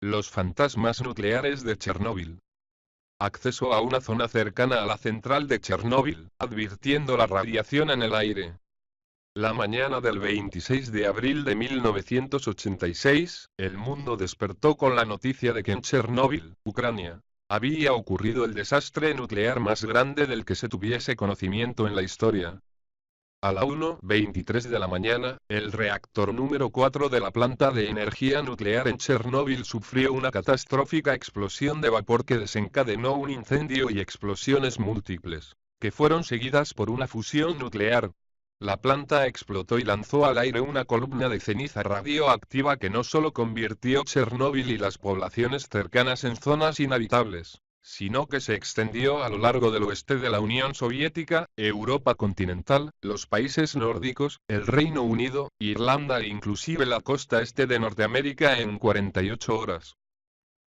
Los fantasmas nucleares de Chernóbil. Acceso a una zona cercana a la central de Chernóbil, advirtiendo la radiación en el aire. La mañana del 26 de abril de 1986, el mundo despertó con la noticia de que en Chernóbil, Ucrania, había ocurrido el desastre nuclear más grande del que se tuviese conocimiento en la historia. A la 1:23 de la mañana, el reactor número 4 de la planta de energía nuclear en Chernóbil sufrió una catastrófica explosión de vapor que desencadenó un incendio y explosiones múltiples, que fueron seguidas por una fusión nuclear. La planta explotó y lanzó al aire una columna de ceniza radioactiva que no solo convirtió Chernóbil y las poblaciones cercanas en zonas inhabitables, sino que se extendió a lo largo del oeste de la Unión Soviética, Europa continental, los países nórdicos, el Reino Unido, Irlanda e inclusive la costa este de Norteamérica en 48 horas.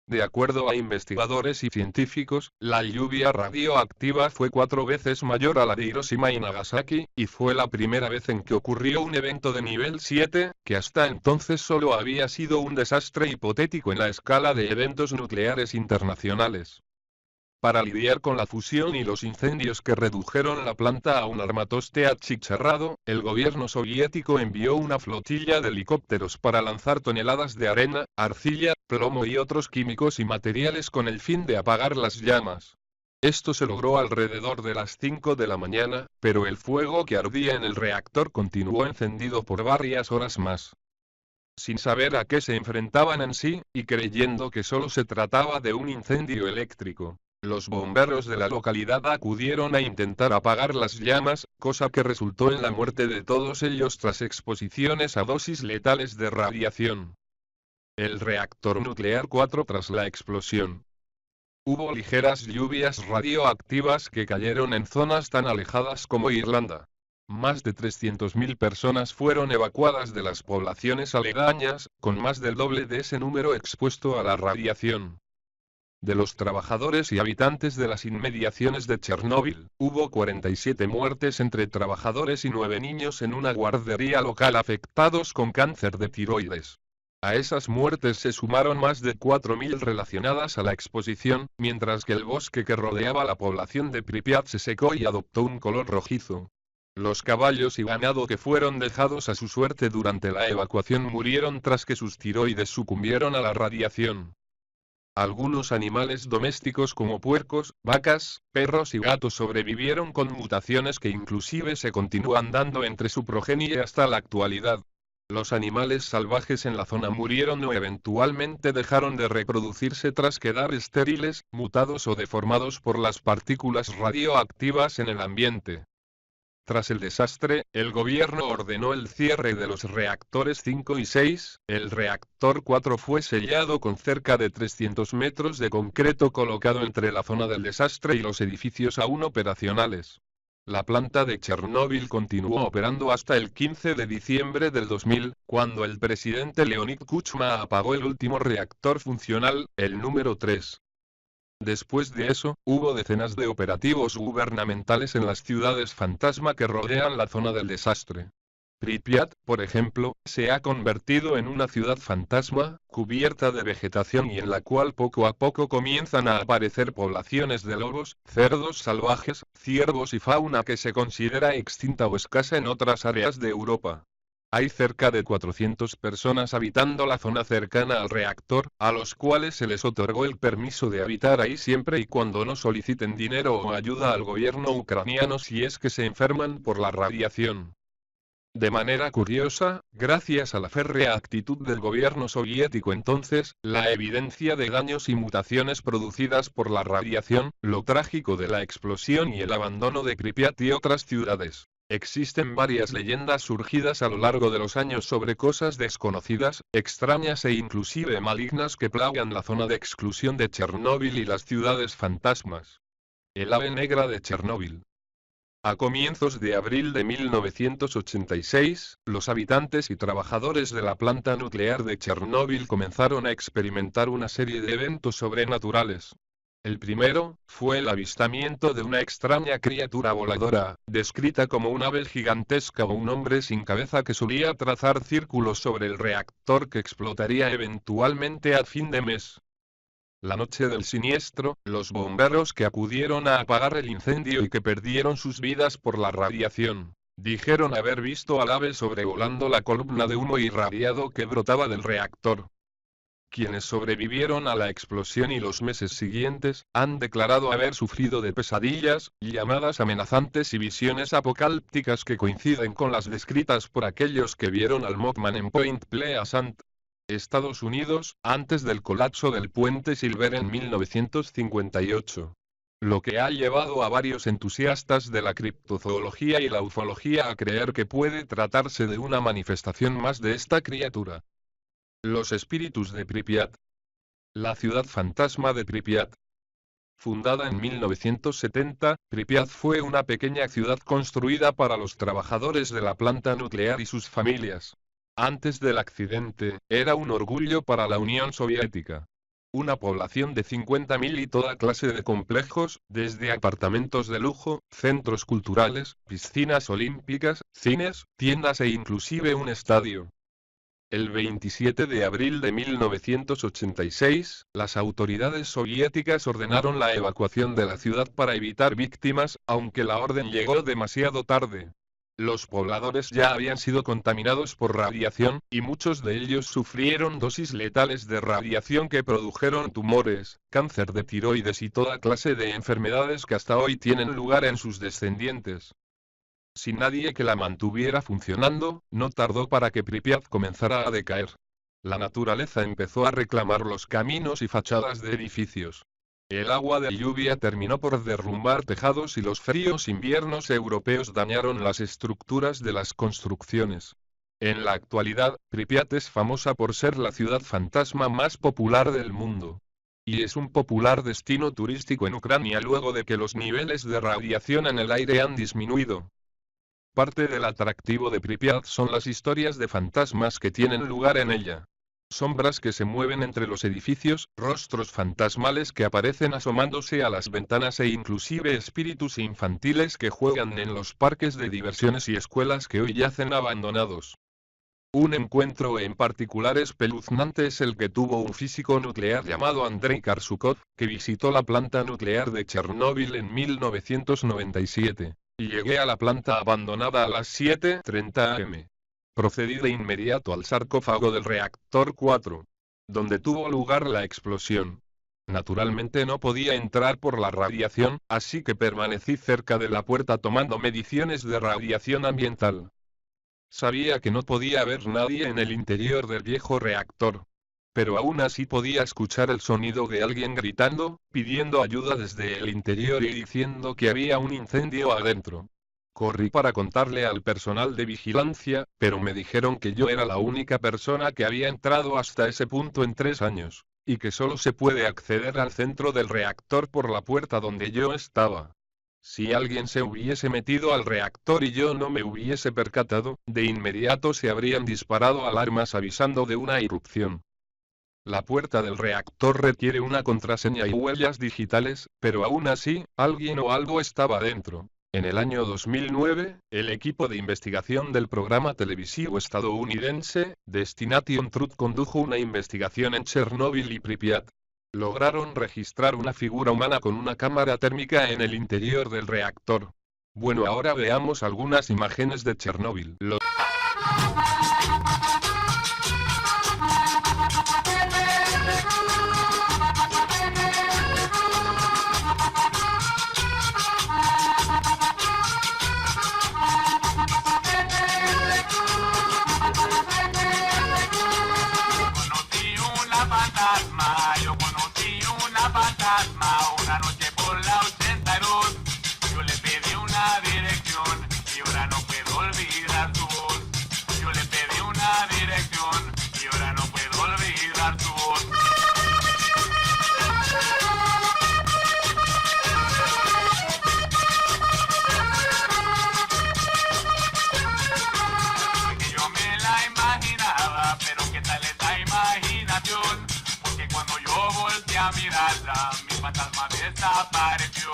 De acuerdo a investigadores y científicos, la lluvia radioactiva fue 4 veces mayor a la de Hiroshima y Nagasaki, y fue la primera vez en que ocurrió un evento de nivel 7, que hasta entonces solo había sido un desastre hipotético en la escala de eventos nucleares internacionales. Para lidiar con la fusión y los incendios que redujeron la planta a un armatoste achicharrado, el gobierno soviético envió una flotilla de helicópteros para lanzar toneladas de arena, arcilla, plomo y otros químicos y materiales con el fin de apagar las llamas. Esto se logró alrededor de las 5 de la mañana, pero el fuego que ardía en el reactor continuó encendido por varias horas más. Sin saber a qué se enfrentaban en sí, y creyendo que solo se trataba de un incendio eléctrico, los bomberos de la localidad acudieron a intentar apagar las llamas, cosa que resultó en la muerte de todos ellos tras exposiciones a dosis letales de radiación. El reactor nuclear 4 tras la explosión. Hubo ligeras lluvias radioactivas que cayeron en zonas tan alejadas como Irlanda. Más de 300.000 personas fueron evacuadas de las poblaciones aledañas, con más del doble de ese número expuesto a la radiación. De los trabajadores y habitantes de las inmediaciones de Chernóbil, hubo 47 muertes entre trabajadores y 9 niños en una guardería local afectados con cáncer de tiroides. A esas muertes se sumaron más de 4.000 relacionadas a la exposición, mientras que el bosque que rodeaba la población de Pripyat se secó y adoptó un color rojizo. Los caballos y ganado que fueron dejados a su suerte durante la evacuación murieron tras que sus tiroides sucumbieron a la radiación. Algunos animales domésticos como puercos, vacas, perros y gatos sobrevivieron con mutaciones que inclusive se continúan dando entre su progenie hasta la actualidad. Los animales salvajes en la zona murieron o eventualmente dejaron de reproducirse tras quedar estériles, mutados o deformados por las partículas radioactivas en el ambiente. Tras el desastre, el gobierno ordenó el cierre de los reactores 5 y 6, el reactor 4 fue sellado con cerca de 300 metros de concreto colocado entre la zona del desastre y los edificios aún operacionales. La planta de Chernóbil continuó operando hasta el 15 de diciembre del 2000, cuando el presidente Leonid Kuchma apagó el último reactor funcional, el número 3. Después de eso, hubo decenas de operativos gubernamentales en las ciudades fantasma que rodean la zona del desastre. Pripyat, por ejemplo, se ha convertido en una ciudad fantasma, cubierta de vegetación y en la cual poco a poco comienzan a aparecer poblaciones de lobos, cerdos salvajes, ciervos y fauna que se considera extinta o escasa en otras áreas de Europa. Hay cerca de 400 personas habitando la zona cercana al reactor, a los cuales se les otorgó el permiso de habitar ahí siempre y cuando no soliciten dinero o ayuda al gobierno ucraniano si es que se enferman por la radiación. De manera curiosa, gracias a la férrea actitud del gobierno soviético entonces, la evidencia de daños y mutaciones producidas por la radiación, lo trágico de la explosión y el abandono de Pripyat y otras ciudades. Existen varias leyendas surgidas a lo largo de los años sobre cosas desconocidas, extrañas e inclusive malignas que plagan la zona de exclusión de Chernóbil y las ciudades fantasmas. El ave negra de Chernóbil. A comienzos de abril de 1986, los habitantes y trabajadores de la planta nuclear de Chernóbil comenzaron a experimentar una serie de eventos sobrenaturales. El primero, fue el avistamiento de una extraña criatura voladora, descrita como un ave gigantesca o un hombre sin cabeza que solía trazar círculos sobre el reactor que explotaría eventualmente a fin de mes. La noche del siniestro, los bomberos que acudieron a apagar el incendio y que perdieron sus vidas por la radiación, dijeron haber visto al ave sobrevolando la columna de humo irradiado que brotaba del reactor. Quienes sobrevivieron a la explosión y los meses siguientes, han declarado haber sufrido de pesadillas, llamadas amenazantes y visiones apocalípticas que coinciden con las descritas por aquellos que vieron al Mothman en Point Pleasant, Estados Unidos, antes del colapso del puente Silver en 1958. Lo que ha llevado a varios entusiastas de la criptozoología y la ufología a creer que puede tratarse de una manifestación más de esta criatura. Los espíritus de Pripyat. La ciudad fantasma de Pripyat. Fundada en 1970, Pripyat fue una pequeña ciudad construida para los trabajadores de la planta nuclear y sus familias. Antes del accidente, era un orgullo para la Unión Soviética. Una población de 50.000 y toda clase de complejos, desde apartamentos de lujo, centros culturales, piscinas olímpicas, cines, tiendas e inclusive un estadio. El 27 de abril de 1986, las autoridades soviéticas ordenaron la evacuación de la ciudad para evitar víctimas, aunque la orden llegó demasiado tarde. Los pobladores ya habían sido contaminados por radiación, y muchos de ellos sufrieron dosis letales de radiación que produjeron tumores, cáncer de tiroides y toda clase de enfermedades que hasta hoy tienen lugar en sus descendientes. Sin nadie que la mantuviera funcionando, no tardó para que Pripyat comenzara a decaer. La naturaleza empezó a reclamar los caminos y fachadas de edificios. El agua de lluvia terminó por derrumbar tejados y los fríos inviernos europeos dañaron las estructuras de las construcciones. En la actualidad, Pripyat es famosa por ser la ciudad fantasma más popular del mundo. Y es un popular destino turístico en Ucrania luego de que los niveles de radiación en el aire han disminuido. Parte del atractivo de Pripyat son las historias de fantasmas que tienen lugar en ella. Sombras que se mueven entre los edificios, rostros fantasmales que aparecen asomándose a las ventanas e inclusive espíritus infantiles que juegan en los parques de diversiones y escuelas que hoy yacen abandonados. Un encuentro en particular espeluznante es el que tuvo un físico nuclear llamado Andrei Karsukov, que visitó la planta nuclear de Chernóbil en 1997. Y llegué a la planta abandonada a las 7:30 am. Procedí de inmediato al sarcófago del reactor 4, donde tuvo lugar la explosión. Naturalmente no podía entrar por la radiación, así que permanecí cerca de la puerta tomando mediciones de radiación ambiental. Sabía que no podía haber nadie en el interior del viejo reactor. Pero aún así podía escuchar el sonido de alguien gritando, pidiendo ayuda desde el interior y diciendo que había un incendio adentro. Corrí para contarle al personal de vigilancia, pero me dijeron que yo era la única persona que había entrado hasta ese punto en 3 años, y que solo se puede acceder al centro del reactor por la puerta donde yo estaba. Si alguien se hubiese metido al reactor y yo no me hubiese percatado, de inmediato se habrían disparado alarmas avisando de una irrupción. La puerta del reactor requiere una contraseña y huellas digitales, pero aún así, alguien o algo estaba dentro. En el año 2009, el equipo de investigación del programa televisivo estadounidense, Destination Truth condujo una investigación en Chernóbil y Pripyat. Lograron registrar una figura humana con una cámara térmica en el interior del reactor. Bueno, ahora veamos algunas imágenes de Chernóbil. Una noche por la 82, yo le pedí una dirección y ahora no puedo olvidar tu voz. Yo le pedí una a mirarla, mi fantasma desapareció.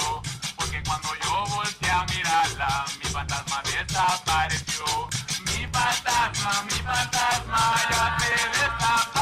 Porque cuando yo volteé a mirarla, mi fantasma desapareció. Mi fantasma ya se desapareció.